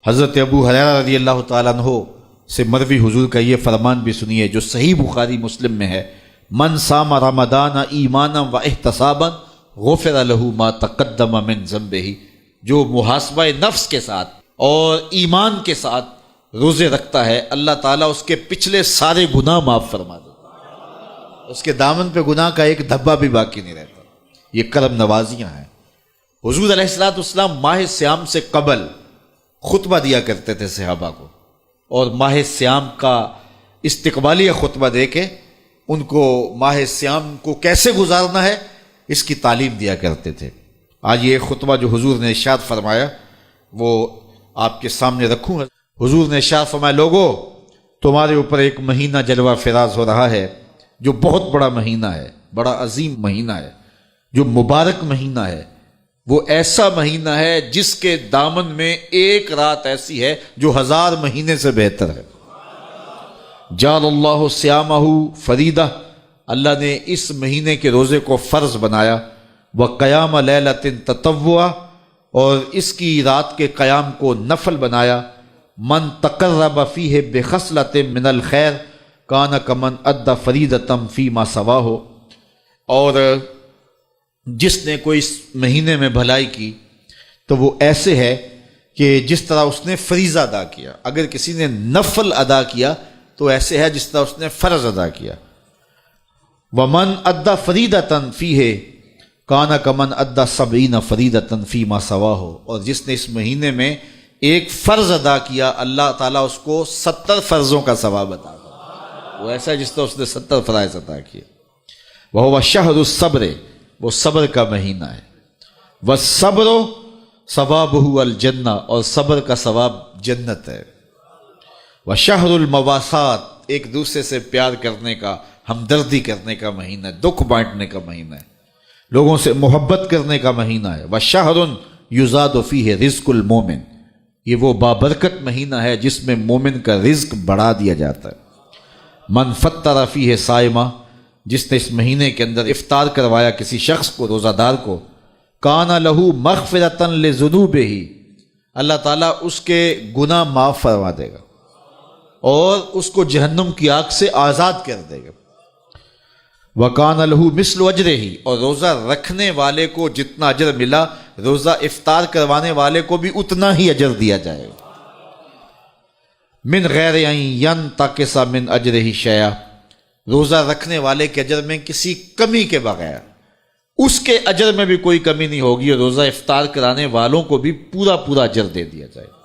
حضرت ابو ہریرہ رضی اللہ تعالیٰ عنہ سے مروی حضور کا یہ فرمان بھی سنیے جو صحیح بخاری مسلم میں ہے، من صام رمضان ایمانا و احتسابا غفر له ما تقدم من ذنبہ، جو محاسبہ نفس کے ساتھ اور ایمان کے ساتھ روزے رکھتا ہے اللہ تعالیٰ اس کے پچھلے سارے گناہ معاف فرما دیتا، اس کے دامن پہ گناہ کا ایک دھبا بھی باقی نہیں رہتا۔ یہ کرم نوازیاں ہیں۔ حضور علیہ الصلوۃ والسلام ماہ سیام سے قبل خطبہ دیا کرتے تھے صحابہ کو، اور ماہ سیام کا استقبالیہ خطبہ دے کے ان کو ماہ سیام کو کیسے گزارنا ہے اس کی تعلیم دیا کرتے تھے۔ آج یہ خطبہ جو حضور نے ارشاد فرمایا وہ آپ کے سامنے رکھوں گا۔ حضور نے ارشاد فرمایا، لوگو تمہارے اوپر ایک مہینہ جلوہ فراز ہو رہا ہے جو بہت بڑا مہینہ ہے، بڑا عظیم مہینہ ہے، جو مبارک مہینہ ہے۔ وہ ایسا مہینہ ہے جس کے دامن میں ایک رات ایسی ہے جو 1000 مہینے سے بہتر ہے۔ جعل اللہ صیامہ فریدہ، اللہ نے اس مہینے کے روزے کو فرض بنایا، وقیام لیلۃ تطوعا، اور اس کی رات کے قیام کو نفل بنایا۔ من تقرب فیہ بخصلۃ من الخیر کان کمن ادی فریضۃ فیما سواہ، اور جس نے کوئی اس مہینے میں بھلائی کی تو وہ ایسے ہے کہ جس طرح اس نے فریضہ ادا کیا۔ اگر کسی نے نفل ادا کیا تو ایسے ہے جس طرح اس نے فرض ادا کیا۔ ومن ادی فریضۃ فیہ کان کمن ادی 70 فریضۃ فیما سواہ، اور جس نے اس مہینے میں ایک فرض ادا کیا اللہ تعالیٰ اس کو 70 فرضوں کا ثواب عطا کرے۔ وہ ایسا ہے جس طرح اس نے 70 فرائض ادا کیے۔ وہو شہر الصبر، وہ صبر کا مہینہ ہے۔ والصبر ثوابہ الجنہ، اور صبر کا ثواب جنت ہے۔ وشہر المواسات، ایک دوسرے سے پیار کرنے کا، ہمدردی کرنے کا مہینہ ہے، دکھ بانٹنے کا مہینہ ہے، لوگوں سے محبت کرنے کا مہینہ ہے۔ وشہر یزاد فیہ رزق المومن، یہ وہ بابرکت مہینہ ہے جس میں مومن کا رزق بڑھا دیا جاتا ہے۔ من فطر فیہ صائمہ، جس نے اس مہینے کے اندر افطار کروایا کسی شخص کو، روزہ دار کو، کان لہ مغفرۃ لذنوبہ، اللہ تعالیٰ اس کے گناہ معاف فرما دے گا اور اس کو جہنم کی آگ سے آزاد کر دے گا۔ وکان لہ مثل اجرہ، اور روزہ رکھنے والے کو جتنا اجر ملا روزہ افطار کروانے والے کو بھی اتنا ہی اجر دیا جائے گا۔ من غیر ان ینتقص من اجرہ شیئا، روزہ رکھنے والے کے اجر میں کسی کمی کے بغیر، اس کے اجر میں بھی کوئی کمی نہیں ہوگی، اور روزہ افطار کرانے والوں کو بھی پورا پورا اجر دے دیا جائے گا۔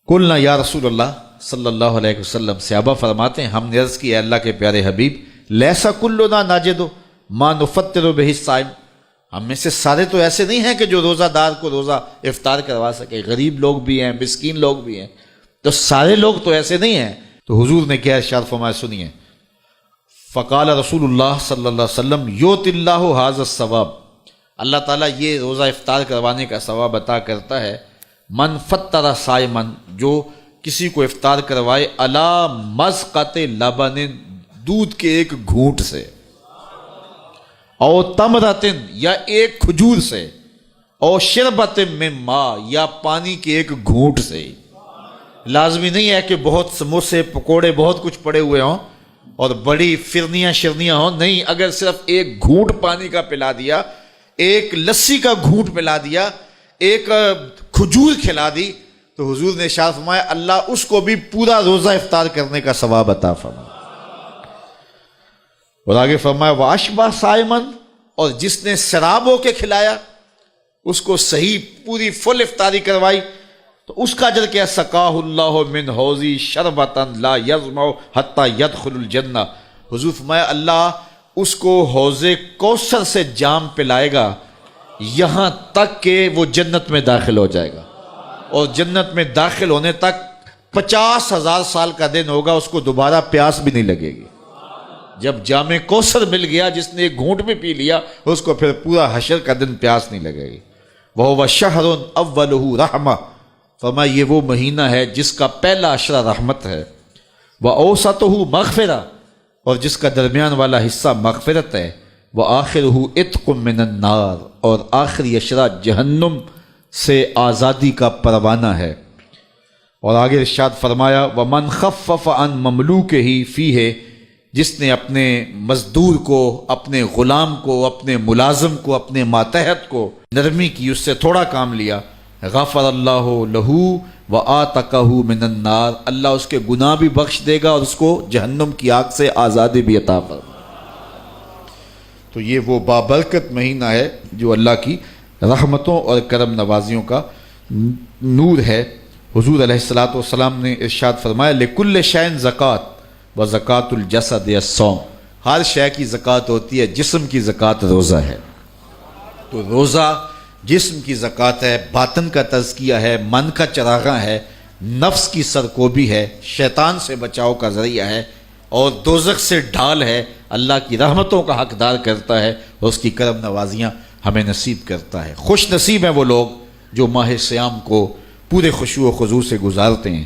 قلنا یا رسول اللہ صلی اللہ علیہ وسلم، صحابہ فرماتے ہیں ہم نے عرض کی، اے اللہ کے پیارے حبیب، لیسا کلنا ناجد ما نفطر بہ الصائم، ہم میں سے سارے تو ایسے نہیں ہیں کہ جو روزہ دار کو روزہ افطار کروا سکے، غریب لوگ بھی ہیں، مسکین لوگ بھی ہیں، تو سارے لوگ تو ایسے نہیں ہیں۔ تو حضور نے کیا ارشاد فرمایا، سنیے، فقال رسول اللہ صلی اللہ علیہ وسلم، یؤت اللہ ھذا الثواب، اللہ تعالیٰ یہ روزہ افطار کروانے کا ثواب عطا کرتا ہے، من فطر صائما، جو کسی کو افطار کروائے، علی مذقۃ لبن، دودھ کے ایک گھونٹ سے، او تمرۃ، یا ایک کھجور سے، او شربۃ من ماء، یا پانی کے ایک گھونٹ سے۔ لازمی نہیں ہے کہ بہت سموسے پکوڑے بہت کچھ پڑے ہوئے ہوں اور بڑی فرنیاں شرنیاں ہوں، نہیں، اگر صرف ایک گھونٹ پانی کا پلا دیا، ایک لسی کا گھونٹ پلا دیا، ایک کھجور کھلا دی، تو حضور نے ارشاد فرمایا اللہ اس کو بھی پورا روزہ افطار کرنے کا ثواب عطا فرمائے۔ اور آگے فرمایا واشبع صائما، اور جس نے شراب ہو کے کھلایا، اس کو صحیح پوری فل افطاری کروائی، تو اس کا اجر کیا، سقاہ اللہ من حوضی شربۃ لا یظمأ حتی یدخل الجنہ، حضور فرمایا اللہ اس کو حوض کوثر سے جام پلائے گا یہاں تک کہ وہ جنت میں داخل ہو جائے گا، اور جنت میں داخل ہونے تک 50,000 سال کا دن ہوگا، اس کو دوبارہ پیاس بھی نہیں لگے گی۔ جب جام کوثر مل گیا، جس نے ایک گھونٹ بھی پی لیا، اس کو پھر پورا حشر کا دن پیاس نہیں لگے گی۔ وَهُوَ شَهْرٌ أَوَّلُهُ رَحْمَةٌ، فرمایا یہ وہ مہینہ ہے جس کا پہلا عشرہ رحمت ہے، وَأَوْسَطُهُ مَغْفِرَةٌ، اور جس کا درمیان والا حصہ مغفرت ہے، وَآخِرُهُ عِتْقٌ مِّنَ النَّارِ، اور آخری عشرہ جہنم سے آزادی کا پروانہ ہے۔ اور آگے ارشاد فرمایا وَمَنْ خَفَّفَ عَنْ مَمْلُوكِهِ فِيهِ، جس نے اپنے مزدور کو، اپنے غلام کو، اپنے ملازم کو، اپنے ماتحت کو نرمی کی، اس سے تھوڑا کام لیا، غفر اللہ لہو وآتقہ من النار، اللہ اس کے گناہ بھی بخش دے گا اور اس کو جہنم کی آگ سے آزادی بھی عطا فرمائے۔ تو یہ وہ بابرکت مہینہ ہے جو اللہ کی رحمتوں اور کرم نوازیوں کا نور ہے۔ حضور علیہ الصلوۃ والسلام نے ارشاد فرمایا لکل شیء زکوٰۃ و زکوٰۃ الجسد الصوم، ہر شے کی زکوٰۃ ہوتی ہے، جسم کی زکوٰۃ روزہ ہے۔ تو روزہ جسم کی زکوٰۃ ہے، باطن کا تزکیہ ہے، من کا چراغاں ہے، نفس کی سرکوبی ہے، شیطان سے بچاؤ کا ذریعہ ہے، اور دوزخ سے ڈھال ہے، اللہ کی رحمتوں کا حقدار کرتا ہے اور اس کی کرم نوازیاں ہمیں نصیب کرتا ہے۔ خوش نصیب ہیں وہ لوگ جو ماہ صیام کو پورے خشوع و خضوع سے گزارتے ہیں۔